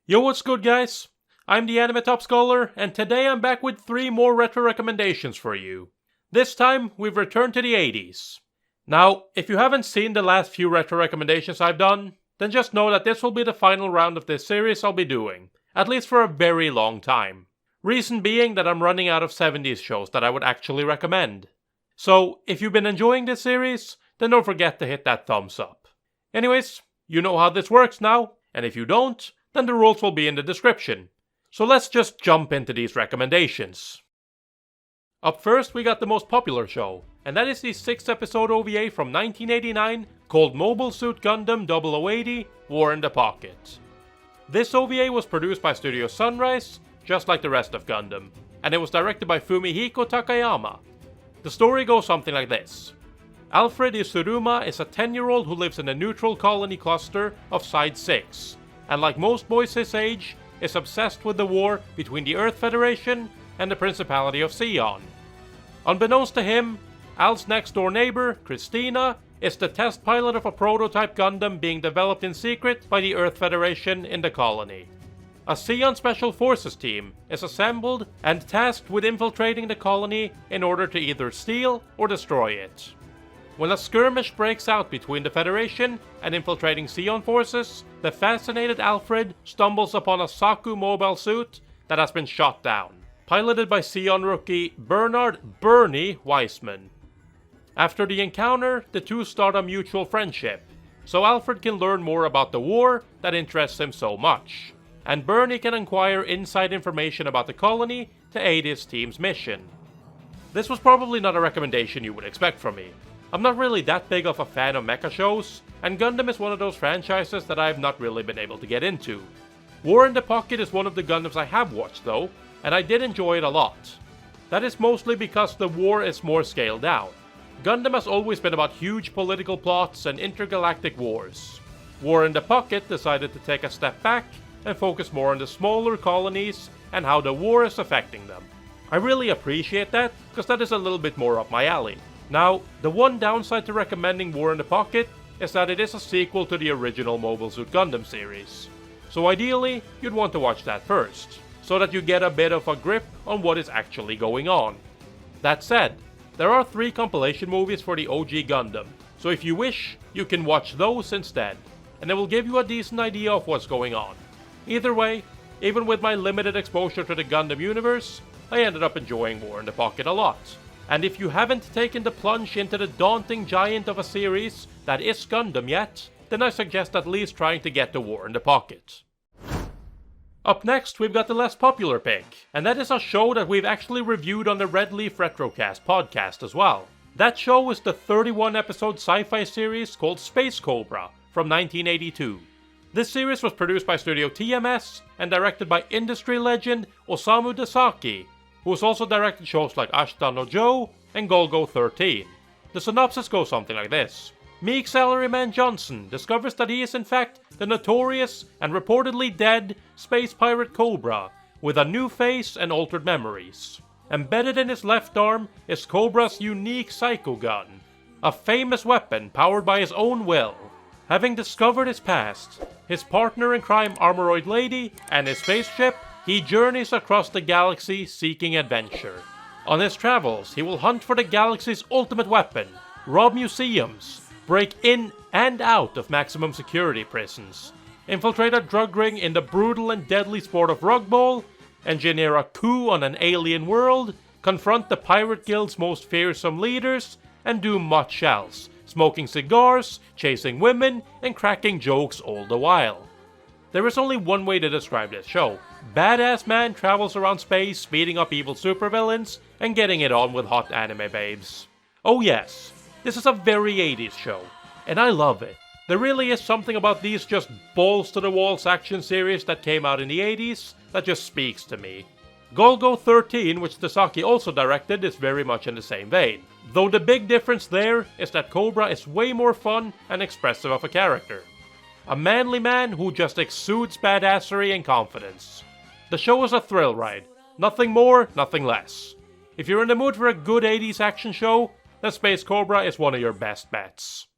Yo, what's good guys? I'm the Anime Top Scholar, and today I'm back with 3 more retro recommendations for you. This time, we've returned to the 80s. Now, if you haven't seen the last few retro recommendations I've done, then just know that this will be the final round of this series I'll be doing, at least for a very long time. Reason being that I'm running out of 70s shows that I would actually recommend. So, if you've been enjoying this series, then don't forget to hit that thumbs up. Anyways, you know how this works now, and if you don't, then the rules will be in the description. So let's just jump into these recommendations. Up first, we got the most popular show, and that is the 6-episode OVA from 1989 called Mobile Suit Gundam 0080 War in the Pocket. This OVA was produced by Studio Sunrise, just like the rest of Gundam, and it was directed by Fumihiko Takayama. The story goes something like this. Alfred Isuruma is a 10-year-old who lives in a neutral colony cluster of Side 6, and like most boys his age, is obsessed with the war between the Earth Federation and the Principality of Sion. Unbeknownst to him, Al's next-door neighbor, Christina, is the test pilot of a prototype Gundam being developed in secret by the Earth Federation in the colony. A Sion Special Forces team is assembled and tasked with infiltrating the colony in order to either steal or destroy it. When a skirmish breaks out between the Federation and infiltrating Sion forces, the fascinated Alfred stumbles upon a Saku mobile suit that has been shot down, piloted by Sion rookie Bernard "Bernie" Weissman. After the encounter, the two start a mutual friendship, so Alfred can learn more about the war that interests him so much, and Bernie can acquire inside information about the colony to aid his team's mission. This was probably not a recommendation you would expect from me. I'm not really that big of a fan of mecha shows, and Gundam is one of those franchises that I have not really been able to get into. War in the Pocket is one of the Gundams I have watched though, and I did enjoy it a lot. That is mostly because the war is more scaled down. Gundam has always been about huge political plots and intergalactic wars. War in the Pocket decided to take a step back and focus more on the smaller colonies and how the war is affecting them. I really appreciate that, because that is a little bit more up my alley. Now, the one downside to recommending War in the Pocket is that it is a sequel to the original Mobile Suit Gundam series. So ideally, you'd want to watch that first, so that you get a bit of a grip on what is actually going on. That said, there are 3 compilation movies for the OG Gundam, so if you wish, you can watch those instead, and it will give you a decent idea of what's going on. Either way, even with my limited exposure to the Gundam universe, I ended up enjoying War in the Pocket a lot. And if you haven't taken the plunge into the daunting giant of a series that is Gundam yet, then I suggest at least trying to get to War in the Pocket. Up next, we've got the less popular pick, and that is a show that we've actually reviewed on the Red Leaf Retrocast podcast as well. That show is the 31-episode sci-fi series called Space Cobra from 1982. This series was produced by Studio TMS and directed by industry legend Osamu Dezaki, who has also directed shows like Ashita no Joe and Golgo 13. The synopsis goes something like this. Meek Salaryman Johnson discovers that he is in fact the notorious and reportedly dead space pirate Cobra, with a new face and altered memories. Embedded in his left arm is Cobra's unique Psycho Gun, a famous weapon powered by his own will. Having discovered his past, his partner in crime Armoroid Lady, and his spaceship, he journeys across the galaxy seeking adventure. On his travels, he will hunt for the galaxy's ultimate weapon, rob museums, break in and out of maximum security prisons, infiltrate a drug ring in the brutal and deadly sport of Rug Bowl, engineer a coup on an alien world, confront the Pirate Guild's most fearsome leaders, and do much else, smoking cigars, chasing women, and cracking jokes all the while. There is only one way to describe this show. Badass man travels around space, beating up evil supervillains, and getting it on with hot anime babes. Oh yes, this is a very 80s show, and I love it. There really is something about these just balls-to-the-walls action series that came out in the 80s that just speaks to me. Golgo 13, which Dezaki also directed, is very much in the same vein, though the big difference there is that Cobra is way more fun and expressive of a character. A manly man who just exudes badassery and confidence. The show is a thrill ride. Nothing more, nothing less. If you're in the mood for a good 80s action show, then Space Cobra is one of your best bets.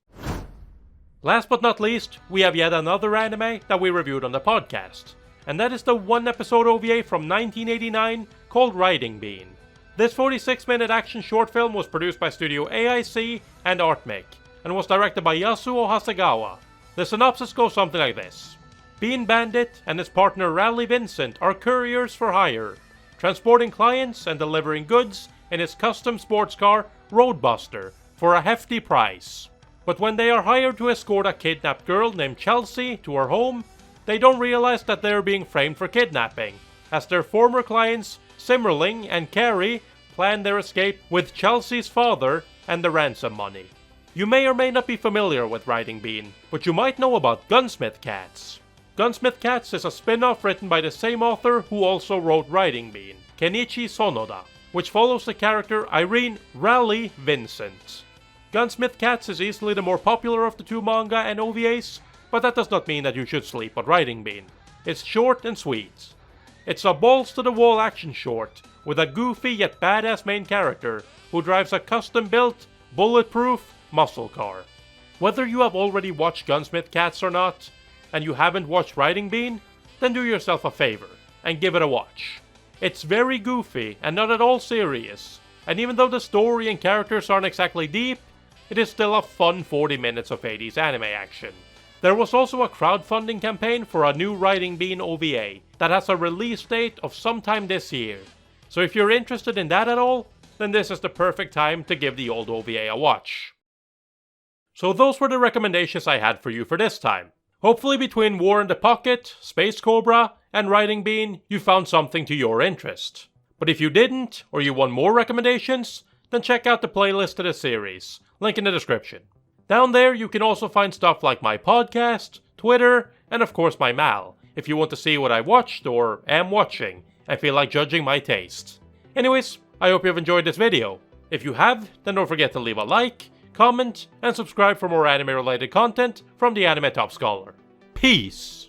Last but not least, we have yet another anime that we reviewed on the podcast. and that is the one episode OVA from 1989 called Riding Bean. This 46-minute action short film was produced by Studio AIC and Artmic, and was directed by Yasuo Hasegawa. The synopsis goes something like this. Bean Bandit and his partner Rally Vincent are couriers for hire, transporting clients and delivering goods in his custom sports car, Roadbuster, for a hefty price. But when they are hired to escort a kidnapped girl named Chelsea to her home, they don't realize that they are being framed for kidnapping, as their former clients, Simmerling and Carrie, plan their escape with Chelsea's father and the ransom money. You may or may not be familiar with Riding Bean, but you might know about Gunsmith Cats. Gunsmith Cats is a spin-off written by the same author who also wrote Riding Bean, Kenichi Sonoda, which follows the character Irene Rally Vincent. Gunsmith Cats is easily the more popular of the two manga and OVAs, but that does not mean that you should sleep on Riding Bean. It's short and sweet. It's a balls-to-the-wall action short, with a goofy yet badass main character who drives a custom-built, bulletproof muscle car. Whether you have already watched Gunsmith Cats or not, and you haven't watched Riding Bean, then do yourself a favor and give it a watch. It's very goofy and not at all serious, and even though the story and characters aren't exactly deep, it is still a fun 40 minutes of 80s anime action. There was also a crowdfunding campaign for a new Riding Bean OVA that has a release date of sometime this year. So if you're interested in that at all, then this is the perfect time to give the old OVA a watch. So those were the recommendations I had for you for this time. Hopefully between War in the Pocket, Space Cobra, and Riding Bean, you found something to your interest. But if you didn't, or you want more recommendations, then check out the playlist to the series, link in the description. Down there you can also find stuff like my podcast, Twitter, and of course my Mal, if you want to see what I watched or am watching, and feel like judging my taste. Anyways, I hope you have enjoyed this video. If you have, then don't forget to leave a like, comment, and subscribe for more anime related content from the Anime Top Scholar. Peace!